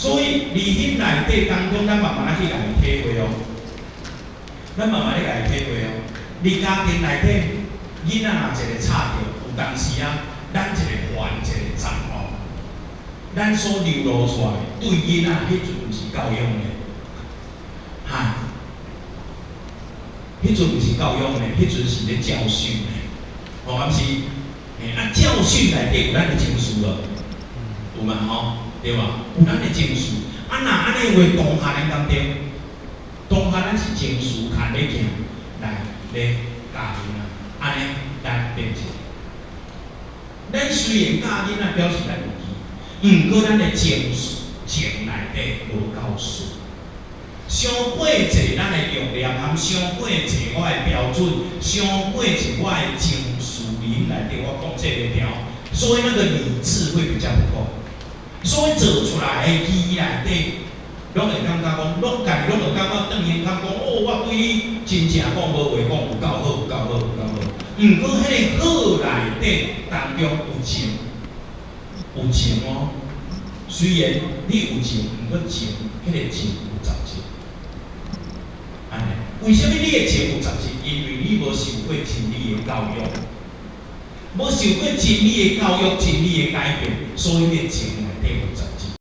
所以理性内底当中，咱慢慢去甲伊体会哦，咱慢慢去甲伊体会哦。你家庭内底囡仔若一个吵着，有当时啊，咱一个还一个责哦，咱所流露出来对囡仔迄阵毋是教养的，哈，迄阵毋是教养的，迄阵是咧教训的，哦，啊毋是，教训内底有咱的情绪了，有嘛吼，对吧？有咱的情绪，若安尼话同学的当中，同学咱是情绪牵咧行来咧家庭啊，安尼咱变成。咱虽然教囡仔表示咱有义，毋过咱的情内底无够顺，伤过济咱的用念，含伤过济我的标准，伤过济我的情绪里内底，我讲这个条，所以那个理智会比较不够，所以做出来的字内底，拢会感觉讲，拢家己拢会感觉当然通讲，哦，我对你真正讲无话讲有够好，有够好，有够好。毋过，迄个好内底当中有情，有情哦。虽然你有情，毋过情，迄个情有杂质。安尼，为什么你的情有杂质？因为你无受过真理的教育，无受过真理的教育、真理的改变，所以你的情内底有杂质。